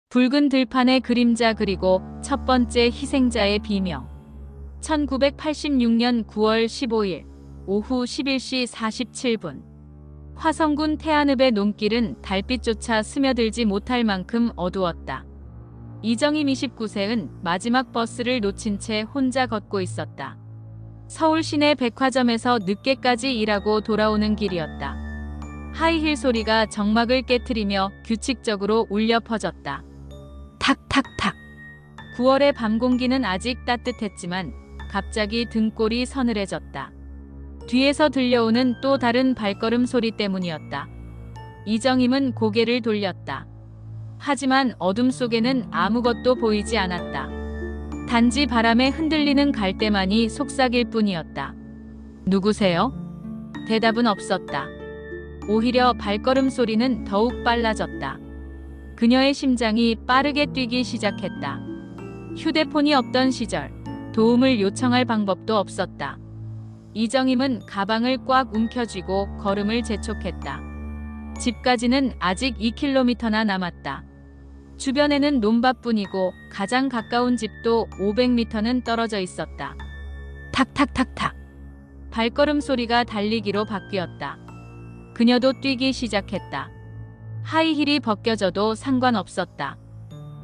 붉은 들판의 그림자 그리고 첫 번째 희생자의 비명. 1986년 9월 15일 오후 11시 47분. 화성군 태안읍의 논길은 달빛조차 스며들지 못할 만큼 어두웠다. 이정임 29세는 마지막 버스를 놓친 채 혼자 걷고 있었다. 서울 시내 백화점에서 늦게까지 일하고 돌아오는 길이었다. 하이힐 소리가 정막을 깨트리며 규칙적으로 울려 퍼졌다. 탁탁탁. 9월의 밤 공기는 아직 따뜻했지만 갑자기 등골이 서늘해졌다. 뒤에서 들려오는 또 다른 발걸음 소리 때문이었다. 이정임은 고개를 돌렸다. 하지만 어둠 속에는 아무것도 보이지 않았다. 단지 바람에 흔들리는 갈대만이 속삭일 뿐이었다. 누구세요? 대답은 없었다. 오히려 발걸음 소리는 더욱 빨라졌다. 그녀의 심장이 빠르게 뛰기 시작했다. 휴대폰이 없던 시절, 도움을 요청할 방법도 없었다. 이정임은 가방을 꽉 움켜쥐고 걸음을 재촉했다. 집까지는 아직 2km나 남았다. 주변에는 논밭뿐이고 가장 가까운 집도 500m는 떨어져 있었다. 탁탁탁탁. 발걸음 소리가 달리기로 바뀌었다. 그녀도 뛰기 시작했다. 하이힐이 벗겨져도 상관없었다.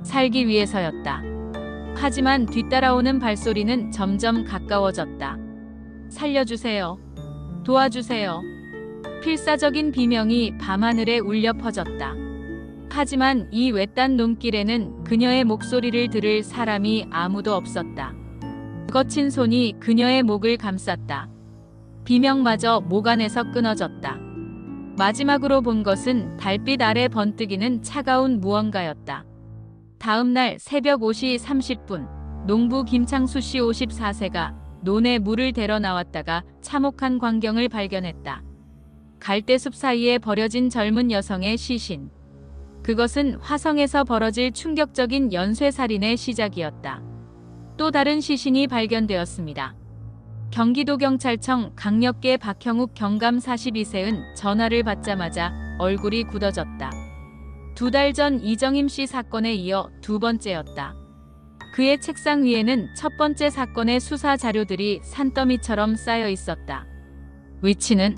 살기 위해서였다. 하지만 뒤따라오는 발소리는 점점 가까워졌다. 살려주세요. 도와주세요. 필사적인 비명이 밤하늘에 울려 퍼졌다. 하지만 이 외딴 논길에는 그녀의 목소리를 들을 사람이 아무도 없었다. 거친 손이 그녀의 목을 감쌌다. 비명마저 목 안에서 끊어졌다. 마지막으로 본 것은 달빛 아래 번뜩이는 차가운 무언가였다. 다음 날 새벽 5시 30분, 농부 김창수 씨 54세가 논에 물을 대러 나왔다가 참혹한 광경을 발견했다. 갈대숲 사이에 버려진 젊은 여성의 시신. 그것은 화성에서 벌어질 충격적인 연쇄살인의 시작이었다. 또 다른 시신이 발견되었습니다. 경기도경찰청 강력계 박형욱 경감 42세는 전화를 받자마자 얼굴이 굳어졌다. 2달 전 이정임 씨 사건에 이어 두 번째였다. 그의 책상 위에는 첫 번째 사건의 수사 자료들이 산더미처럼 쌓여 있었다. 위치는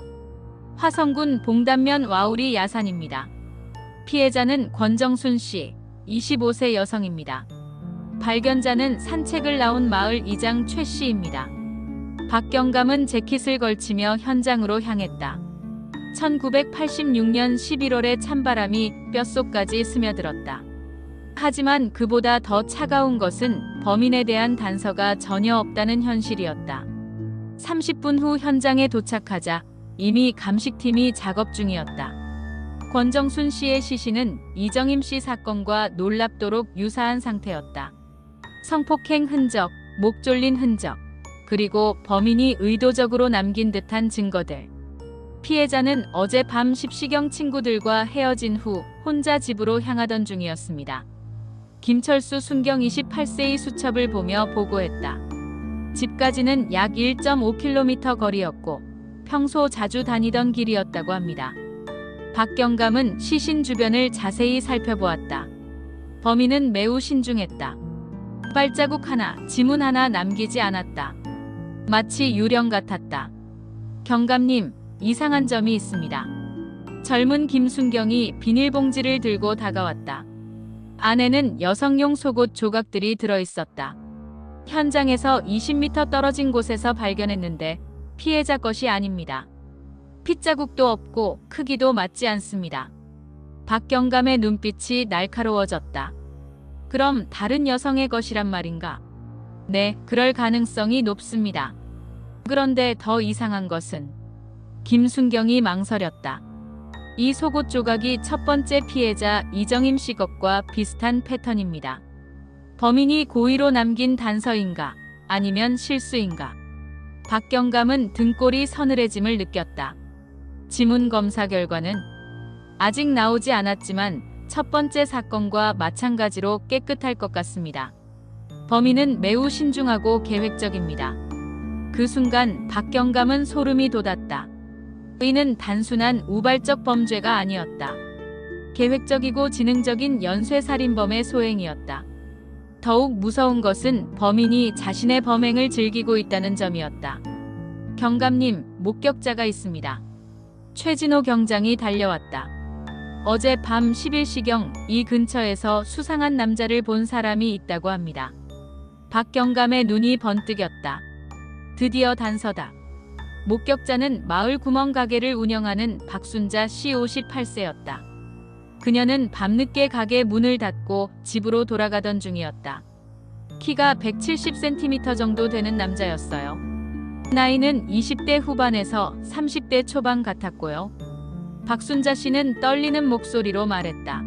화성군 봉단면 와우리 야산입니다. 피해자는 권정순 씨, 25세 여성입니다. 발견자는 산책을 나온 마을 이장 최 씨입니다. 박 경감은 재킷을 걸치며 현장으로 향했다. 1986년 11월의 찬바람이 뼛속까지 스며들었다. 하지만 그보다 더 차가운 것은 범인에 대한 단서가 전혀 없다는 현실이었다. 30분 후 현장에 도착하자 이미 감식팀이 작업 중이었다. 권정순 씨의 시신은 이정임 씨 사건과 놀랍도록 유사한 상태였다. 성폭행 흔적, 목 졸린 흔적, 그리고 범인이 의도적으로 남긴 듯한 증거들. 피해자는 어젯밤 십시경 친구들과 헤어진 후 혼자 집으로 향하던 중이었습니다. 김철수 순경 28세의 수첩을 보며 보고했다. 집까지는 약 1.5km 거리였고 평소 자주 다니던 길이었다고 합니다. 박 경감은 시신 주변을 자세히 살펴보았다. 범인은 매우 신중했다. 발자국 하나, 지문 하나 남기지 않았다. 마치 유령 같았다. 경감님, 이상한 점이 있습니다. 젊은 김순경이 비닐봉지를 들고 다가왔다. 안에는 여성용 속옷 조각들이 들어있었다. 현장에서 20m 떨어진 곳에서 발견했는데 피해자 것이 아닙니다. 핏자국도 없고 크기도 맞지 않습니다. 박경감의 눈빛이 날카로워졌다. 그럼 다른 여성의 것이란 말인가? 네, 그럴 가능성이 높습니다. 그런데 더 이상한 것은 김순경이 망설였다. 이 속옷 조각이 첫 번째 피해자 이정임 씨 것과 비슷한 패턴입니다. 범인이 고의로 남긴 단서인가? 아니면 실수인가? 박경감은 등골이 서늘해짐을 느꼈다. 지문 검사 결과는 아직 나오지 않았지만 첫 번째 사건과 마찬가지로 깨끗할 것 같습니다. 범인은 매우 신중하고 계획적입니다. 그 순간 박경감은 소름이 돋았다. 이는 단순한 우발적 범죄가 아니었다. 계획적이고 지능적인 연쇄살인범의 소행이었다. 더욱 무서운 것은 범인이 자신의 범행을 즐기고 있다는 점이었다. 경감님, 목격자가 있습니다. 최진호 경장이 달려왔다. 어제 밤 11시경 이 근처에서 수상한 남자를 본 사람이 있다고 합니다. 박 경감의 눈이 번뜩였다. 드디어 단서다. 목격자는 마을 구멍가게를 운영하는 박순자 씨 58세였다. 그녀는 밤늦게 가게 문을 닫고 집으로 돌아가던 중이었다. 키가 170cm 정도 되는 남자였어요. 나이는 20대 후반에서 30대 초반 같았고요. 박순자 씨는 떨리는 목소리로 말했다.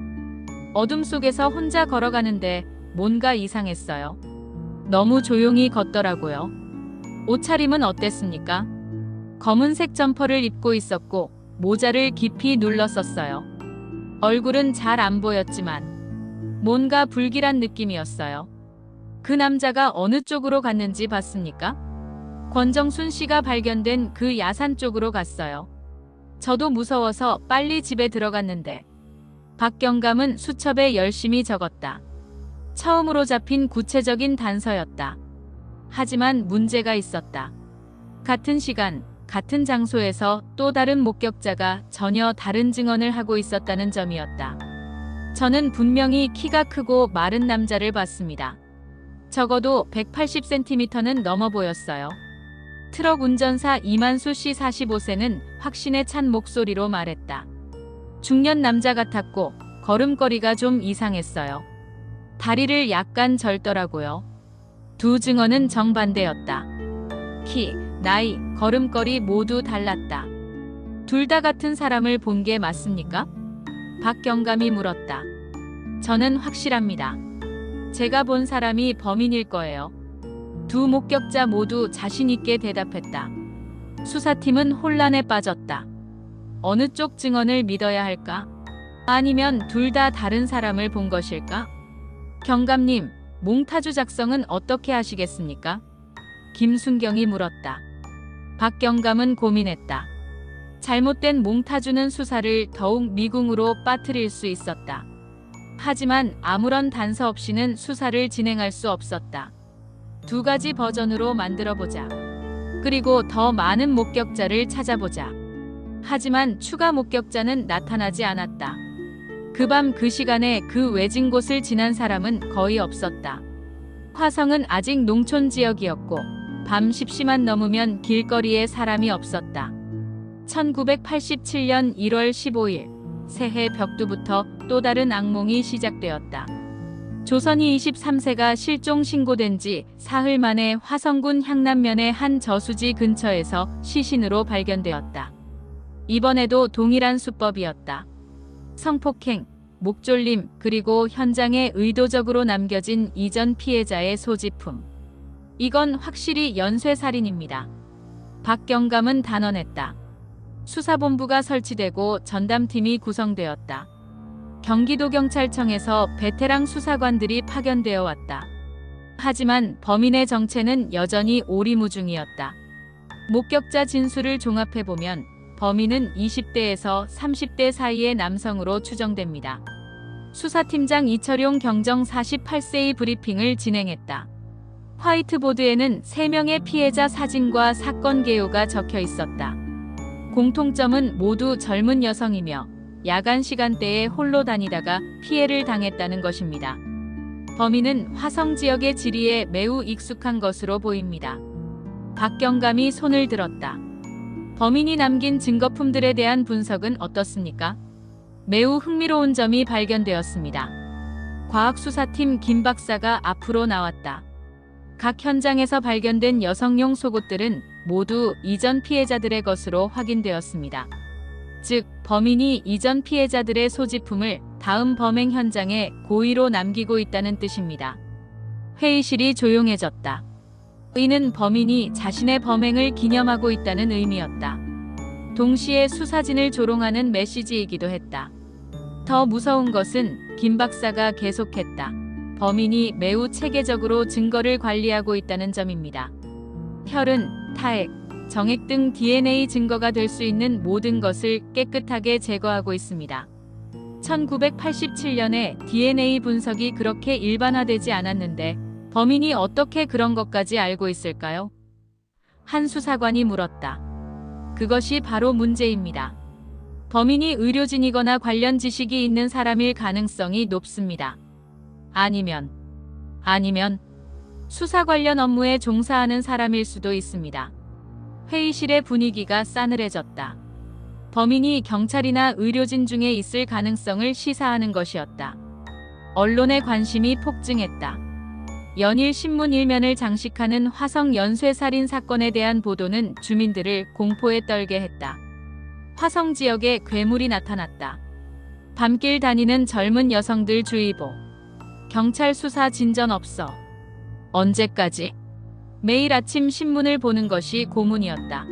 어둠 속에서 혼자 걸어가는데 뭔가 이상했어요. 너무 조용히 걷더라고요. 옷차림은 어땠습니까? 검은색 점퍼를 입고 있었고 모자를 깊이 눌렀었어요. 얼굴은 잘 안 보였지만 뭔가 불길한 느낌이었어요. 그 남자가 어느 쪽으로 갔는지 봤습니까? 권정순 씨가 발견된 그 야산 쪽으로 갔어요. 저도 무서워서 빨리 집에 들어갔는데 박경감은 수첩에 열심히 적었다. 처음으로 잡힌 구체적인 단서였다. 하지만 문제가 있었다. 같은 시간, 같은 장소에서 또 다른 목격자가 전혀 다른 증언을 하고 있었다는 점이었다. 저는 분명히 키가 크고 마른 남자를 봤습니다. 적어도 180cm는 넘어 보였어요. 트럭 운전사 이만수 씨 45세는 확신에 찬 목소리로 말했다. 중년 남자 같았고 걸음걸이가 좀 이상했어요. 다리를 약간 절더라고요. 두 증언은 정반대였다. 키, 나이, 걸음걸이 모두 달랐다. 둘 다 같은 사람을 본 게 맞습니까? 박경감이 물었다. 저는 확실합니다. 제가 본 사람이 범인일 거예요. 두 목격자 모두 자신 있게 대답했다. 수사팀은 혼란에 빠졌다. 어느 쪽 증언을 믿어야 할까? 아니면 둘 다 다른 사람을 본 것일까? 경감님, 몽타주 작성은 어떻게 하시겠습니까? 김순경이 물었다. 박경감은 고민했다. 잘못된 몽타주는 수사를 더욱 미궁으로 빠뜨릴 수 있었다. 하지만 아무런 단서 없이는 수사를 진행할 수 없었다. 두 가지 버전으로 만들어보자. 그리고 더 많은 목격자를 찾아보자. 하지만 추가 목격자는 나타나지 않았다. 그 밤 그 시간에 그 외진 곳을 지난 사람은 거의 없었다. 화성은 아직 농촌 지역이었고 밤 10시만 넘으면 길거리에 사람이 없었다. 1987년 1월 15일 새해 벽두부터 또 다른 악몽이 시작되었다. 조선이 23세가 실종 신고된 지 사흘 만에 화성군 향남면의 한 저수지 근처에서 시신으로 발견되었다. 이번에도 동일한 수법이었다. 성폭행, 목졸림, 그리고 현장에 의도적으로 남겨진 이전 피해자의 소지품. 이건 확실히 연쇄살인입니다. 박경감은 단언했다. 수사본부가 설치되고 전담팀이 구성되었다. 경기도경찰청에서 베테랑 수사관들이 파견되어 왔다. 하지만 범인의 정체는 여전히 오리무중이었다. 목격자 진술을 종합해보면 범인은 20대에서 30대 사이의 남성으로 추정됩니다. 수사팀장 이철용 경정 48세의 브리핑을 진행했다. 화이트보드에는 3명의 피해자 사진과 사건 개요가 적혀 있었다. 공통점은 모두 젊은 여성이며 야간 시간대에 홀로 다니다가 피해를 당했다는 것입니다. 범인은 화성 지역의 지리에 매우 익숙한 것으로 보입니다. 박경감이 손을 들었다. 범인이 남긴 증거품들에 대한 분석은 어떻습니까? 매우 흥미로운 점이 발견되었습니다. 과학수사팀 김 박사가 앞으로 나왔다. 각 현장에서 발견된 여성용 속옷들은 모두 이전 피해자들의 것으로 확인되었습니다. 즉, 범인이 이전 피해자들의 소지품을 다음 범행 현장에 고의로 남기고 있다는 뜻입니다. 회의실이 조용해졌다. 이는 범인이 자신의 범행을 기념하고 있다는 의미였다. 동시에 수사진을 조롱하는 메시지이기도 했다. 더 무서운 것은 김 박사가 계속했다. 범인이 매우 체계적으로 증거를 관리하고 있다는 점입니다. 혈흔, 타액, 정액 등 DNA 증거가 될 수 있는 모든 것을 깨끗하게 제거하고 있습니다. 1987년에 DNA 분석이 그렇게 일반화되지 않았는데 범인이 어떻게 그런 것까지 알고 있을까요? 한 수사관이 물었다. 그것이 바로 문제입니다. 범인이 의료진이거나 관련 지식이 있는 사람일 가능성이 높습니다. 아니면 수사 관련 업무에 종사하는 사람일 수도 있습니다. 회의실의 분위기가 싸늘해졌다. 범인이 경찰이나 의료진 중에 있을 가능성을 시사하는 것이었다. 언론의 관심이 폭증했다. 연일 신문 일면을 장식하는 화성 연쇄살인 사건에 대한 보도는 주민들을 공포에 떨게 했다. 화성 지역에 괴물이 나타났다. 밤길 다니는 젊은 여성들 주의보. 경찰 수사 진전 없어. 언제까지? 매일 아침 신문을 보는 것이 고문이었다.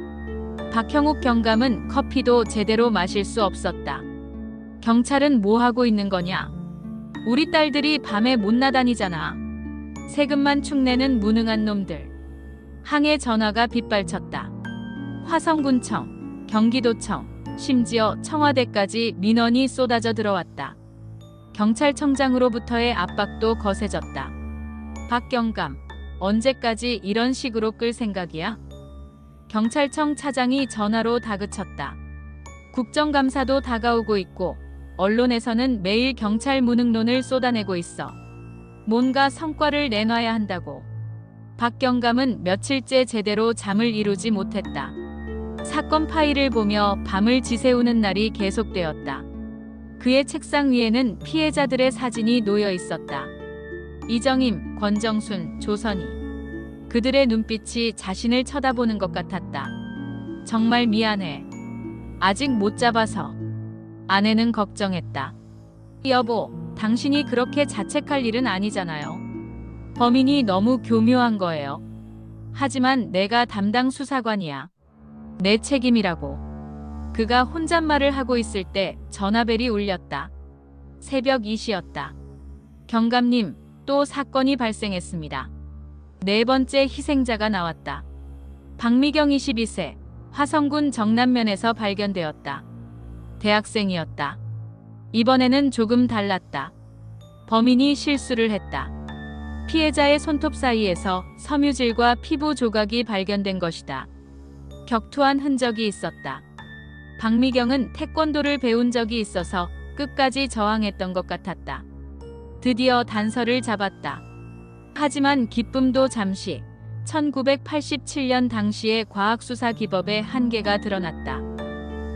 박형욱 경감은 커피도 제대로 마실 수 없었다. 경찰은 뭐 하고 있는 거냐? 우리 딸들이 밤에 못 나다니잖아. 세금만 축내는 무능한 놈들. 항해 전화가 빗발쳤다. 화성군청, 경기도청, 심지어 청와대까지 민원이 쏟아져 들어왔다. 경찰청장으로부터의 압박도 거세졌다. 박 경감, 언제까지 이런 식으로 끌 생각이야? 경찰청 차장이 전화로 다그쳤다. 국정감사도 다가오고 있고 언론에서는 매일 경찰 무능론을 쏟아내고 있어. 뭔가 성과를 내놔야 한다고. 박 경감은 며칠째 제대로 잠을 이루지 못했다. 사건 파일을 보며 밤을 지새우는 날이 계속되었다. 그의 책상 위에는 피해자들의 사진이 놓여 있었다. 이정임, 권정순, 조선희. 그들의 눈빛이 자신을 쳐다보는 것 같았다. 정말 미안해. 아직 못 잡아서. 아내는 걱정했다. 여보, 당신이 그렇게 자책할 일은 아니잖아요. 범인이 너무 교묘한 거예요. 하지만 내가 담당 수사관이야. 내 책임이라고. 그가 혼잣말을 하고 있을 때 전화벨이 울렸다. 새벽 2시였다. 경감님, 또 사건이 발생했습니다. 네 번째 희생자가 나왔다. 박미경 22세, 화성군 정남면에서 발견되었다. 대학생이었다. 이번에는 조금 달랐다. 범인이 실수를 했다. 피해자의 손톱 사이에서 섬유질과 피부 조각이 발견된 것이다. 격투한 흔적이 있었다. 박미경은 태권도를 배운 적이 있어서 끝까지 저항했던 것 같았다. 드디어 단서를 잡았다. 하지만 기쁨도 잠시. 1987년 당시의 과학수사 기법의 한계가 드러났다.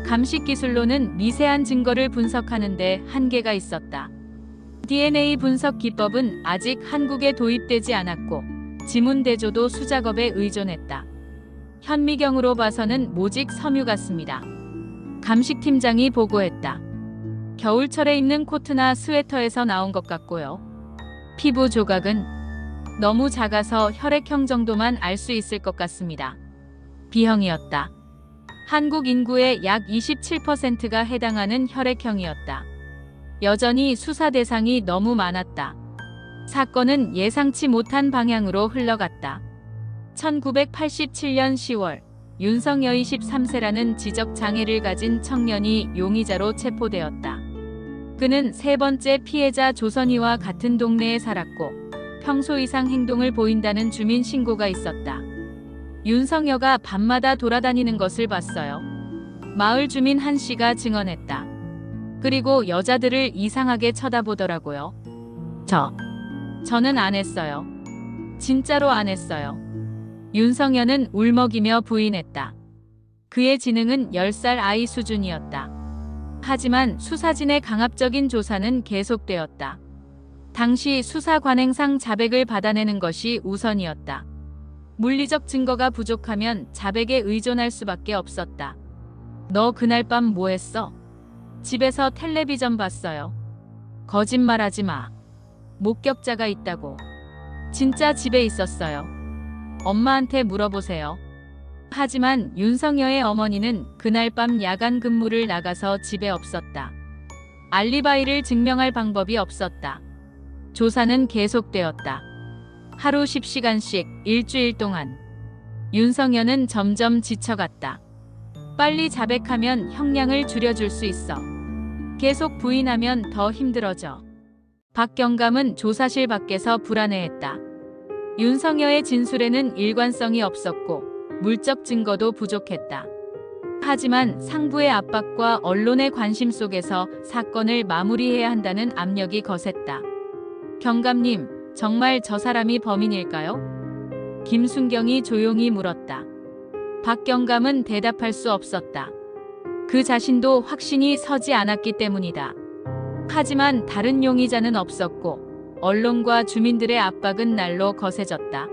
감식 기술로는 미세한 증거를 분석하는 데 한계가 있었다. DNA 분석 기법은 아직 한국에 도입되지 않았고 지문 대조도 수작업에 의존했다. 현미경으로 봐서는 모직 섬유 같습니다. 감식팀장이 보고했다. 겨울철에 입는 코트나 스웨터에서 나온 것 같고요. 피부 조각은 너무 작아서 혈액형 정도만 알 수 있을 것 같습니다. B형이었다. 한국 인구의 약 27%가 해당하는 혈액형이었다. 여전히 수사 대상이 너무 많았다. 사건은 예상치 못한 방향으로 흘러갔다. 1987년 10월 윤성여 23세라는 지적 장애를 가진 청년이 용의자로 체포되었다. 그는 세 번째 피해자 조선희와 같은 동네에 살았고 평소 이상 행동을 보인다는 주민 신고가 있었다. 윤성여가 밤마다 돌아다니는 것을 봤어요. 마을 주민 한 씨가 증언했다. 그리고 여자들을 이상하게 쳐다보더라고요. 저는 안 했어요. 진짜로 안 했어요. 윤성여는 울먹이며 부인했다. 그의 지능은 10살 아이 수준이었다. 하지만 수사진의 강압적인 조사는 계속되었다. 당시 수사 관행상 자백을 받아내는 것이 우선이었다. 물리적 증거가 부족하면 자백에 의존할 수밖에 없었다. 너 그날 밤 뭐 했어? 집에서 텔레비전 봤어요. 거짓말하지 마. 목격자가 있다고. 진짜 집에 있었어요. 엄마한테 물어보세요. 하지만 윤성여의 어머니는 그날 밤 야간 근무를 나가서 집에 없었다. 알리바이를 증명할 방법이 없었다. 조사는 계속되었다. 하루 10시간씩 일주일 동안. 윤성여는 점점 지쳐갔다. 빨리 자백하면 형량을 줄여줄 수 있어. 계속 부인하면 더 힘들어져. 박경감은 조사실 밖에서 불안해했다. 윤석여의 진술에는 일관성이 없었고 물적 증거도 부족했다. 하지만 상부의 압박과 언론의 관심 속에서 사건을 마무리해야 한다는 압력이 거셌다. 경감님, 정말 저 사람이 범인일까요? 김순경이 조용히 물었다. 박경감은 대답할 수 없었다. 그 자신도 확신이 서지 않았기 때문이다. 하지만 다른 용의자는 없었고 언론과 주민들의 압박은 날로 거세졌다.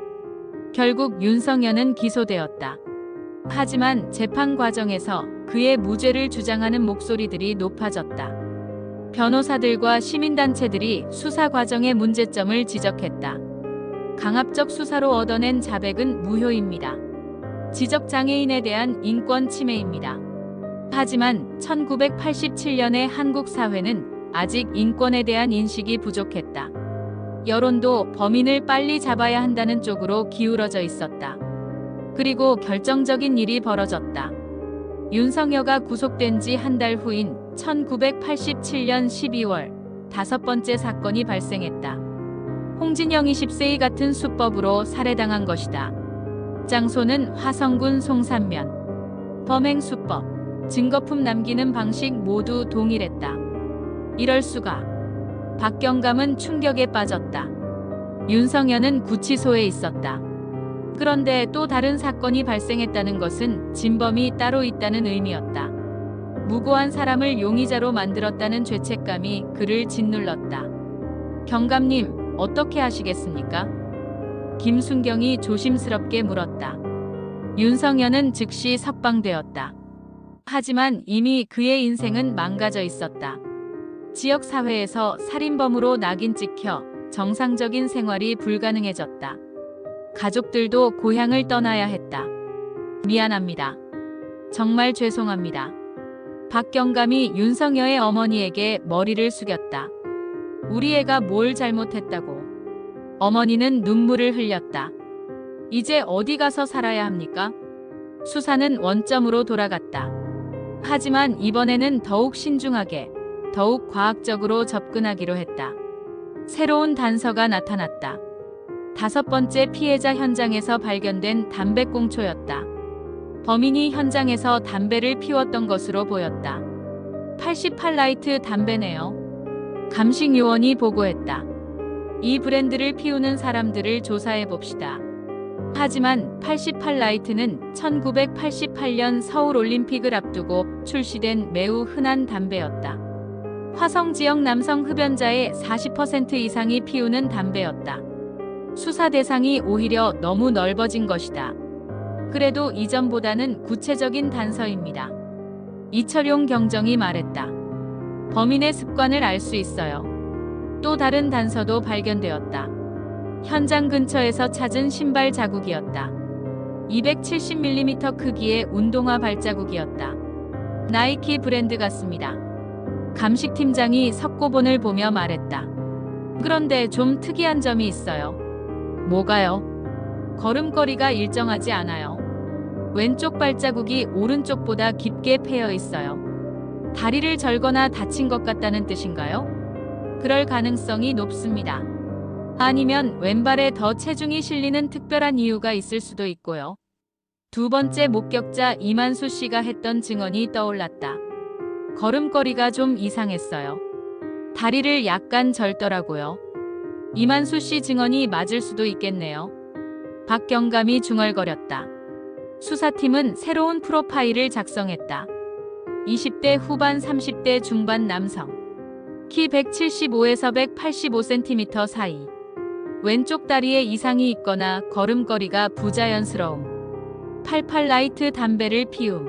결국 윤석여는 기소되었다. 하지만 재판 과정에서 그의 무죄를 주장하는 목소리들이 높아졌다. 변호사들과 시민단체들이 수사 과정의 문제점을 지적했다. 강압적 수사로 얻어낸 자백은 무효입니다. 지적장애인에 대한 인권 침해입니다. 하지만 1987년의 한국 사회는 아직 인권에 대한 인식이 부족했다. 여론도 범인을 빨리 잡아야 한다는 쪽으로 기울어져 있었다. 그리고 결정적인 일이 벌어졌다. 윤석여가 구속된 지 한 달 후인 1987년 12월 다섯 번째 사건이 발생했다. 홍진영 20세의 같은 수법으로 살해당한 것이다. 장소는 화성군 송산면. 범행 수법, 증거품 남기는 방식 모두 동일했다. 이럴 수가. 박경감은 충격에 빠졌다. 윤석여는 구치소에 있었다. 그런데 또 다른 사건이 발생했다는 것은 진범이 따로 있다는 의미였다. 무고한 사람을 용의자로 만들었다는 죄책감이 그를 짓눌렀다. 경감님, 어떻게 하시겠습니까? 김순경이 조심스럽게 물었다. 윤석여는 즉시 석방되었다. 하지만 이미 그의 인생은 망가져 있었다. 지역사회에서 살인범으로 낙인 찍혀 정상적인 생활이 불가능해졌다. 가족들도 고향을 떠나야 했다. 미안합니다. 정말 죄송합니다. 박경감이 윤석여의 어머니에게 머리를 숙였다. 우리 애가 뭘 잘못했다고. 어머니는 눈물을 흘렸다. 이제 어디 가서 살아야 합니까? 수사는 원점으로 돌아갔다. 하지만 이번에는 더욱 신중하게, 더욱 과학적으로 접근하기로 했다. 새로운 단서가 나타났다. 다섯 번째 피해자 현장에서 발견된 담배꽁초였다. 범인이 현장에서 담배를 피웠던 것으로 보였다. 88라이트 담배네요. 감식 요원이 보고했다. 이 브랜드를 피우는 사람들을 조사해 봅시다. 하지만 88라이트는 1988년 서울올림픽을 앞두고 출시된 매우 흔한 담배였다. 화성 지역 남성 흡연자의 40% 이상이 피우는 담배였다. 수사 대상이 오히려 너무 넓어진 것이다. 그래도 이전보다는 구체적인 단서입니다. 이철용 경정이 말했다. 범인의 습관을 알 수 있어요. 또 다른 단서도 발견되었다. 현장 근처에서 찾은 신발 자국이었다. 270mm 크기의 운동화 발자국이었다. 나이키 브랜드 같습니다. 감식팀장이 석고본을 보며 말했다. 그런데 좀 특이한 점이 있어요. 뭐가요? 걸음걸이가 일정하지 않아요. 왼쪽 발자국이 오른쪽보다 깊게 패여 있어요. 다리를 절거나 다친 것 같다는 뜻인가요? 그럴 가능성이 높습니다. 아니면 왼발에 더 체중이 실리는 특별한 이유가 있을 수도 있고요. 두 번째 목격자 이만수 씨가 했던 증언이 떠올랐다. 걸음걸이가 좀 이상했어요. 다리를 약간 절더라고요. 이만수 씨 증언이 맞을 수도 있겠네요. 박경감이 중얼거렸다. 수사팀은 새로운 프로파일을 작성했다. 20대 후반 30대 중반 남성. 키 175에서 185cm 사이. 왼쪽 다리에 이상이 있거나 걸음걸이가 부자연스러움. 88라이트 담배를 피움.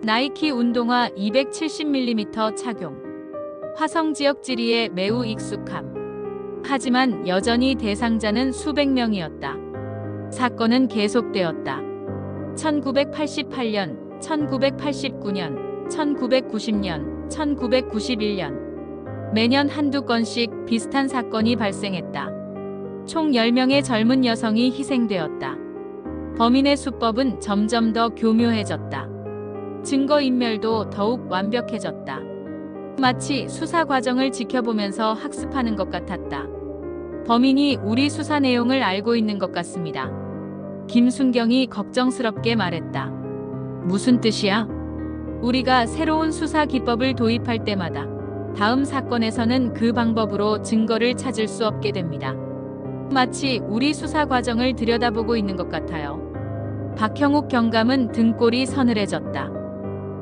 나이키 운동화 270mm 착용. 화성 지역 지리에 매우 익숙함. 하지만 여전히 대상자는 수백 명이었다. 사건은 계속되었다. 1988년, 1989년, 1990년, 1991년. 매년 한두 건씩 비슷한 사건이 발생했다. 총 10명의 젊은 여성이 희생되었다. 범인의 수법은 점점 더 교묘해졌다. 증거인멸도 더욱 완벽해졌다. 마치 수사 과정을 지켜보면서 학습하는 것 같았다. 범인이 우리 수사 내용을 알고 있는 것 같습니다. 김순경이 걱정스럽게 말했다. 무슨 뜻이야? 우리가 새로운 수사 기법을 도입할 때마다 다음 사건에서는 그 방법으로 증거를 찾을 수 없게 됩니다. 마치 우리 수사 과정을 들여다보고 있는 것 같아요. 박형욱 경감은 등골이 서늘해졌다.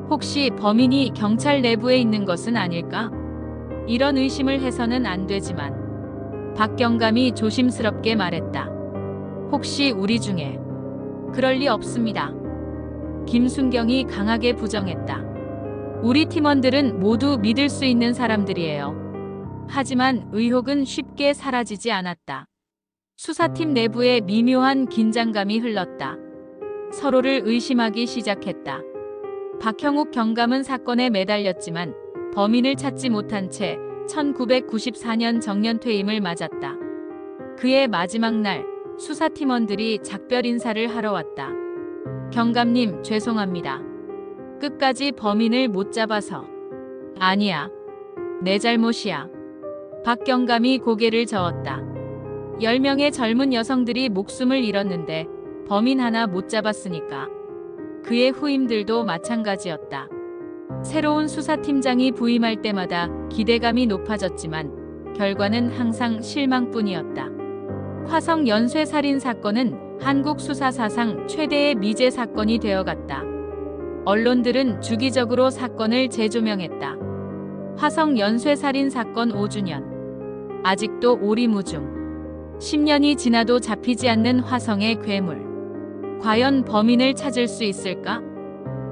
혹시 범인이 경찰 내부에 있는 것은 아닐까? 이런 의심을 해서는 안 되지만 박 경감이 조심스럽게 말했다. 혹시 우리 중에 그럴 리 없습니다. 김순경이 강하게 부정했다. 우리 팀원들은 모두 믿을 수 있는 사람들이에요. 하지만 의혹은 쉽게 사라지지 않았다. 수사팀 내부에 미묘한 긴장감이 흘렀다. 서로를 의심하기 시작했다. 박형욱 경감은 사건에 매달렸지만 범인을 찾지 못한 채 1994년 정년 퇴임을 맞았다. 그의 마지막 날 수사팀원들이 작별 인사를 하러 왔다. 경감님, 죄송합니다. 끝까지 범인을 못 잡아서. 아니야. 내 잘못이야. 박 경감이 고개를 저었다. 10명의 젊은 여성들이 목숨을 잃었는데 범인 하나 못 잡았으니까. 그의 후임들도 마찬가지였다. 새로운 수사팀장이 부임할 때마다 기대감이 높아졌지만 결과는 항상 실망뿐이었다. 화성 연쇄살인 사건은 한국 수사 사상 최대의 미제 사건이 되어갔다. 언론들은 주기적으로 사건을 재조명했다. 화성 연쇄살인 사건 5주년. 아직도 오리무중. 10년이 지나도 잡히지 않는 화성의 괴물. 과연 범인을 찾을 수 있을까?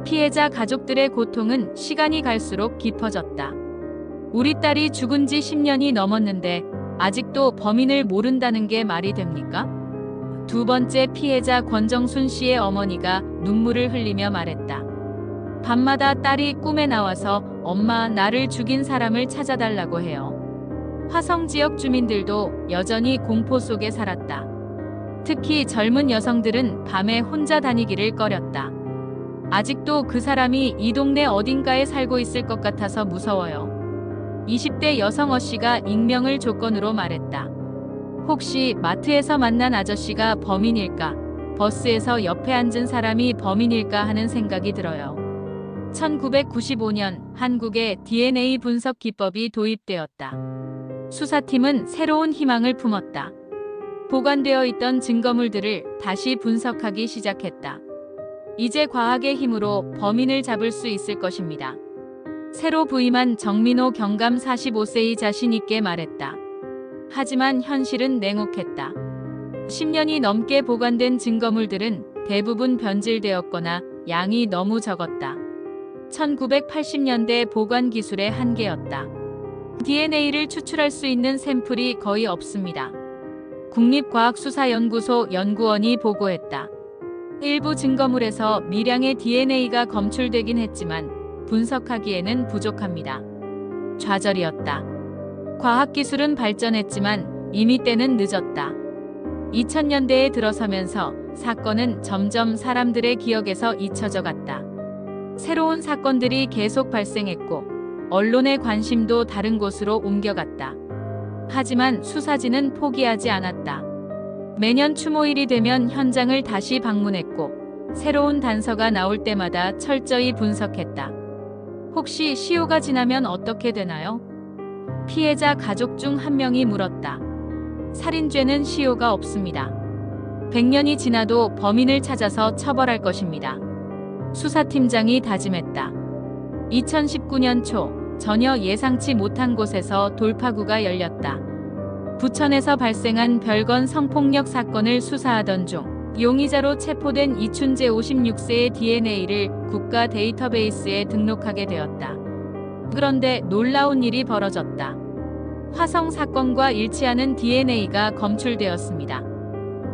피해자 가족들의 고통은 시간이 갈수록 깊어졌다. 우리 딸이 죽은 지 10년이 넘었는데 아직도 범인을 모른다는 게 말이 됩니까? 두 번째 피해자 권정순 씨의 어머니가 눈물을 흘리며 말했다. 밤마다 딸이 꿈에 나와서 엄마, 나를 죽인 사람을 찾아달라고 해요. 화성 지역 주민들도 여전히 공포 속에 살았다. 특히 젊은 여성들은 밤에 혼자 다니기를 꺼렸다. 아직도 그 사람이 이 동네 어딘가에 살고 있을 것 같아서 무서워요. 20대 여성 어 씨가 익명을 조건으로 말했다. 혹시 마트에서 만난 아저씨가 범인일까? 버스에서 옆에 앉은 사람이 범인일까 하는 생각이 들어요. 1995년 한국에 DNA 분석 기법이 도입되었다. 수사팀은 새로운 희망을 품었다. 보관되어 있던 증거물들을 다시 분석하기 시작했다. 이제 과학의 힘으로 범인을 잡을 수 있을 것입니다. 새로 부임한 정민호 경감 45세의 자신 있게 말했다. 하지만 현실은 냉혹했다. 10년이 넘게 보관된 증거물들은 대부분 변질되었거나 양이 너무 적었다. 1980년대 보관 기술의 한계였다. DNA를 추출할 수 있는 샘플이 거의 없습니다. 국립과학수사연구소 연구원이 보고했다. 일부 증거물에서 미량의 DNA가 검출되긴 했지만 분석하기에는 부족합니다. 좌절이었다. 과학기술은 발전했지만 이미 때는 늦었다. 2000년대에 들어서면서 사건은 점점 사람들의 기억에서 잊혀져 갔다. 새로운 사건들이 계속 발생했고 언론의 관심도 다른 곳으로 옮겨갔다. 하지만 수사진은 포기하지 않았다. 매년 추모일이 되면 현장을 다시 방문했고 새로운 단서가 나올 때마다 철저히 분석했다. 혹시 시효가 지나면 어떻게 되나요? 피해자 가족 중 한 명이 물었다. 살인죄는 시효가 없습니다. 100년이 지나도 범인을 찾아서 처벌할 것입니다. 수사팀장이 다짐했다. 2019년 초 전혀 예상치 못한 곳에서 돌파구가 열렸다. 부천에서 발생한 별건 성폭력 사건을 수사하던 중 용의자로 체포된 이춘재 56세의 DNA를 국가 데이터베이스에 등록하게 되었다. 그런데 놀라운 일이 벌어졌다. 화성 사건과 일치하는 DNA가 검출되었습니다.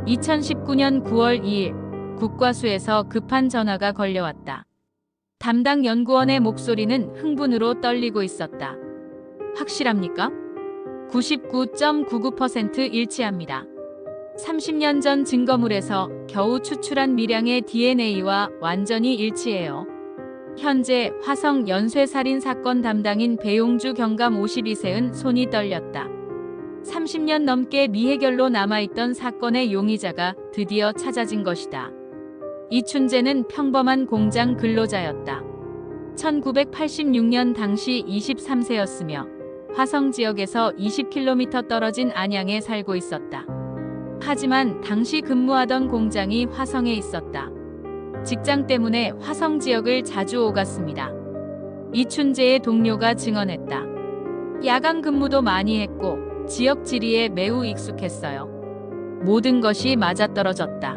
2019년 9월 2일 국과수에서 급한 전화가 걸려왔다. 담당 연구원의 목소리는 흥분으로 떨리고 있었다. 확실합니까? 99.99% 일치합니다. 30년 전 증거물에서 겨우 추출한 미량의 DNA와 완전히 일치해요. 현재 화성 연쇄살인 사건 담당인 배용주 경감 52세은 손이 떨렸다. 30년 넘게 미해결로 남아있던 사건의 용의자가 드디어 찾아진 것이다. 이춘재는 평범한 공장 근로자였다. 1986년 당시 23세였으며 화성 지역에서 20km 떨어진 안양에 살고 있었다. 하지만 당시 근무하던 공장이 화성에 있었다. 직장 때문에 화성 지역을 자주 오갔습니다. 이춘재의 동료가 증언했다. 야간 근무도 많이 했고 지역 지리에 매우 익숙했어요. 모든 것이 맞아떨어졌다.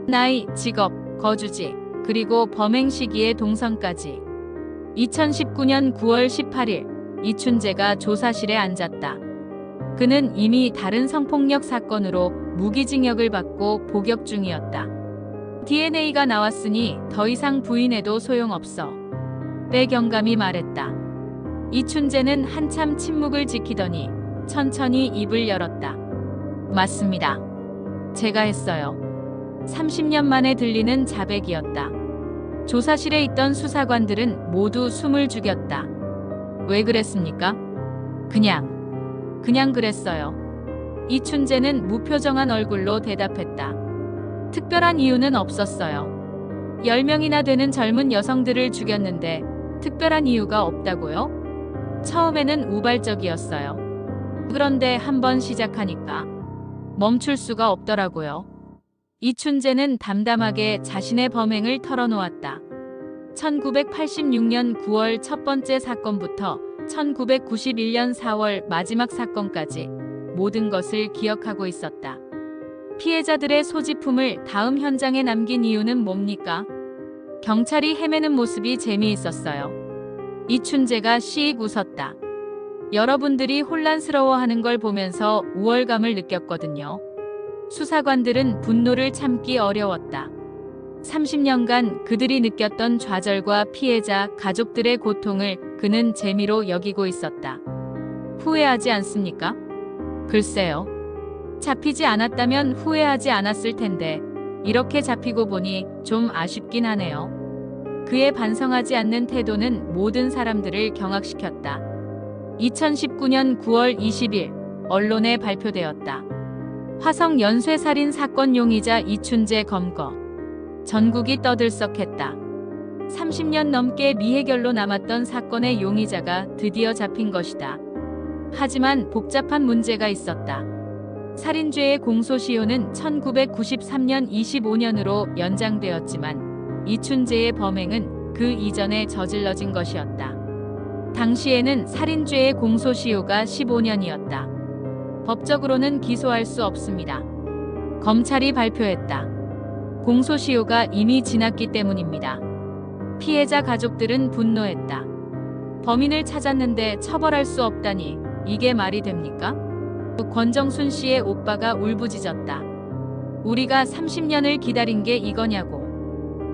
나이, 직업, 거주지, 그리고 범행 시기의 동선까지. 2019년 9월 18일 이춘재가 조사실에 앉았다. 그는 이미 다른 성폭력 사건으로 무기징역을 받고 복역 중이었다. DNA가 나왔으니 더 이상 부인해도 소용없어. 배 경감이 말했다. 이춘재는 한참 침묵을 지키더니 천천히 입을 열었다. 맞습니다. 제가 했어요. 30년 만에 들리는 자백이었다. 조사실에 있던 수사관들은 모두 숨을 죽였다. 왜 그랬습니까? 그냥 그랬어요. 이춘재는 무표정한 얼굴로 대답했다. 특별한 이유는 없었어요. 10명이나 되는 젊은 여성들을 죽였는데 특별한 이유가 없다고요? 처음에는 우발적이었어요. 그런데 한번 시작하니까 멈출 수가 없더라고요. 이춘재는 담담하게 자신의 범행을 털어놓았다. 1986년 9월 첫 번째 사건부터 1991년 4월 마지막 사건까지 모든 것을 기억하고 있었다. 피해자들의 소지품을 다음 현장에 남긴 이유는 뭡니까? 경찰이 헤매는 모습이 재미있었어요. 이춘재가 씩 웃었다. 여러분들이 혼란스러워하는 걸 보면서 우월감을 느꼈거든요. 수사관들은 분노를 참기 어려웠다. 30년간 그들이 느꼈던 좌절과 피해자, 가족들의 고통을 그는 재미로 여기고 있었다. 후회하지 않습니까? 글쎄요. 잡히지 않았다면 후회하지 않았을 텐데 이렇게 잡히고 보니 좀 아쉽긴 하네요. 그의 반성하지 않는 태도는 모든 사람들을 경악시켰다. 2019년 9월 20일 언론에 발표되었다. 화성 연쇄살인 사건 용의자 이춘재 검거. 전국이 떠들썩했다. 30년 넘게 미해결로 남았던 사건의 용의자가 드디어 잡힌 것이다. 하지만 복잡한 문제가 있었다. 살인죄의 공소시효는 1993년 25년으로 연장되었지만 이춘재의 범행은 그 이전에 저질러진 것이었다. 당시에는 살인죄의 공소시효가 15년이었다. 법적으로는 기소할 수 없습니다. 검찰이 발표했다. 공소시효가 이미 지났기 때문입니다. 피해자 가족들은 분노했다. 범인을 찾았는데 처벌할 수 없다니 이게 말이 됩니까? 권정순 씨의 오빠가 울부짖었다. 우리가 30년을 기다린 게 이거냐고.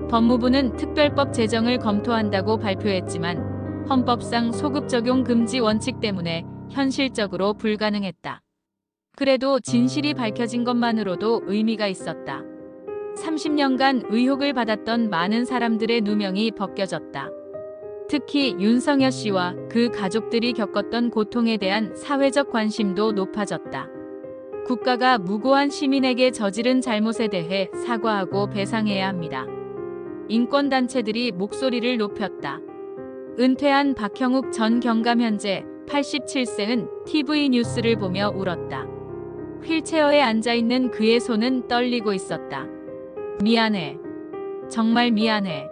법무부는 특별법 제정을 검토한다고 발표했지만 헌법상 소급 적용 금지 원칙 때문에 현실적으로 불가능했다. 그래도 진실이 밝혀진 것만으로도 의미가 있었다. 30년간 의혹을 받았던 많은 사람들의 누명이 벗겨졌다. 특히 윤석열 씨와 그 가족들이 겪었던 고통에 대한 사회적 관심도 높아졌다. 국가가 무고한 시민에게 저지른 잘못에 대해 사과하고 배상해야 합니다. 인권단체들이 목소리를 높였다. 은퇴한 박형욱 전 경감 현재 87세은 TV 뉴스를 보며 울었다. 휠체어에 앉아있는 그의 손은 떨리고 있었다. 미안해. 정말 미안해.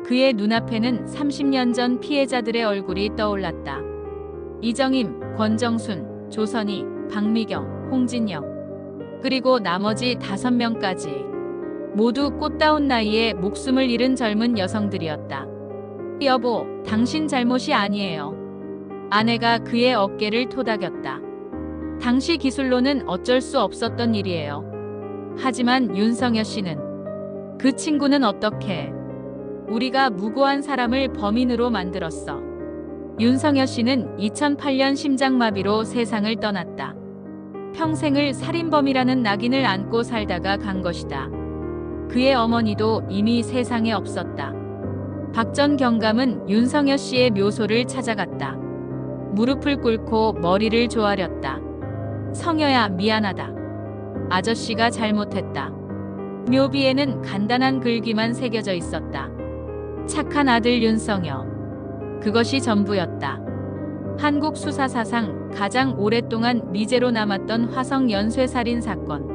그의 눈앞에는 30년 전 피해자들의 얼굴이 떠올랐다. 이정임, 권정순, 조선희, 박미경, 홍진영, 그리고 나머지 5명까지. 모두 꽃다운 나이에 목숨을 잃은 젊은 여성들이었다. 여보, 당신 잘못이 아니에요. 아내가 그의 어깨를 토닥였다. 당시 기술로는 어쩔 수 없었던 일이에요. 하지만 윤석열 씨는, 그 친구는 어떻게? 우리가 무고한 사람을 범인으로 만들었어. 윤석열 씨는 2008년 심장마비로 세상을 떠났다. 평생을 살인범이라는 낙인을 안고 살다가 간 것이다. 그의 어머니도 이미 세상에 없었다. 박 전 경감은 윤성여 씨의 묘소를 찾아갔다. 무릎을 꿇고 머리를 조아렸다. 성여야, 미안하다. 아저씨가 잘못했다. 묘비에는 간단한 글귀만 새겨져 있었다. 착한 아들 윤성여. 그것이 전부였다. 한국 수사사상 가장 오랫동안 미제로 남았던 화성 연쇄살인 사건.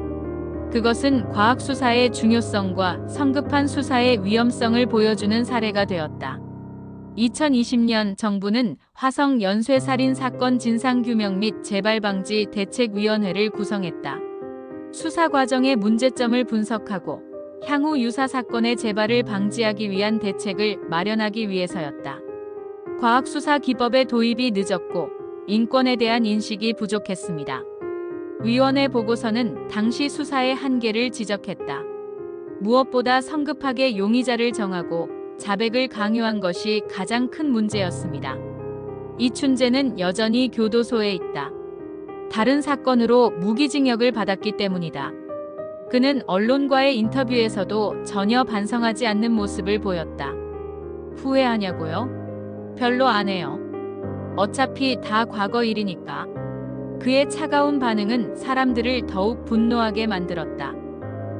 그것은 과학수사의 중요성과 성급한 수사의 위험성을 보여주는 사례가 되었다. 2020년 정부는 화성 연쇄살인 사건 진상규명 및 재발방지 대책위원회를 구성했다. 수사 과정의 문제점을 분석하고 향후 유사 사건의 재발을 방지하기 위한 대책을 마련하기 위해서였다. 과학수사 기법의 도입이 늦었고 인권에 대한 인식이 부족했습니다. 위원회 보고서는 당시 수사의 한계를 지적했다. 무엇보다 성급하게 용의자를 정하고 자백을 강요한 것이 가장 큰 문제였습니다. 이춘재는 여전히 교도소에 있다. 다른 사건으로 무기징역을 받았기 때문이다. 그는 언론과의 인터뷰에서도 전혀 반성하지 않는 모습을 보였다. 후회하냐고요? 별로 안 해요. 어차피 다 과거 일이니까. 그의 차가운 반응은 사람들을 더욱 분노하게 만들었다.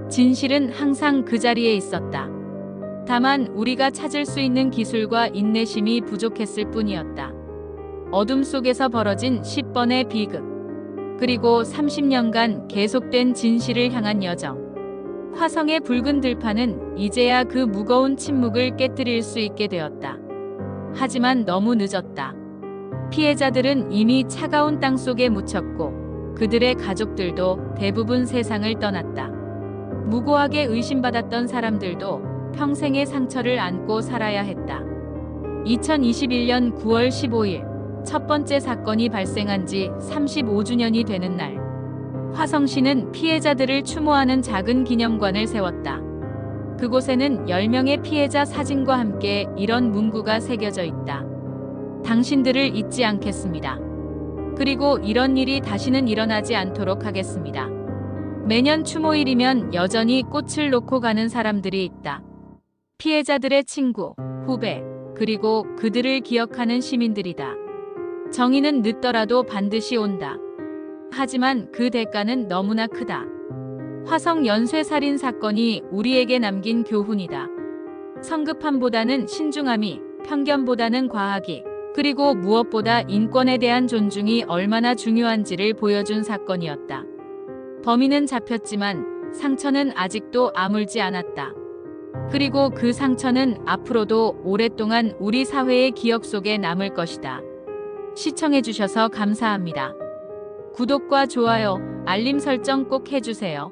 진실은 항상 그 자리에 있었다. 다만 우리가 찾을 수 있는 기술과 인내심이 부족했을 뿐이었다. 어둠 속에서 벌어진 10번의 비극. 그리고 30년간 계속된 진실을 향한 여정. 화성의 붉은 들판은 이제야 그 무거운 침묵을 깨뜨릴 수 있게 되었다. 하지만 너무 늦었다. 피해자들은 이미 차가운 땅 속에 묻혔고 그들의 가족들도 대부분 세상을 떠났다. 무고하게 의심받았던 사람들도 평생의 상처를 안고 살아야 했다. 2021년 9월 15일 첫 번째 사건이 발생한 지 35주년이 되는 날, 화성시는 피해자들을 추모하는 작은 기념관을 세웠다. 그곳에는 10명의 피해자 사진과 함께 이런 문구가 새겨져 있다. 당신들을 잊지 않겠습니다. 그리고 이런 일이 다시는 일어나지 않도록 하겠습니다. 매년 추모일이면 여전히 꽃을 놓고 가는 사람들이 있다. 피해자들의 친구, 후배, 그리고 그들을 기억하는 시민들이다. 정의는 늦더라도 반드시 온다. 하지만 그 대가는 너무나 크다. 화성 연쇄살인 사건이 우리에게 남긴 교훈이다. 성급함보다는 신중함이, 편견보다는 과학이, 그리고 무엇보다 인권에 대한 존중이 얼마나 중요한지를 보여준 사건이었다. 범인은 잡혔지만 상처는 아직도 아물지 않았다. 그리고 그 상처는 앞으로도 오랫동안 우리 사회의 기억 속에 남을 것이다. 시청해주셔서 감사합니다. 구독과 좋아요, 알림 설정 꼭 해주세요.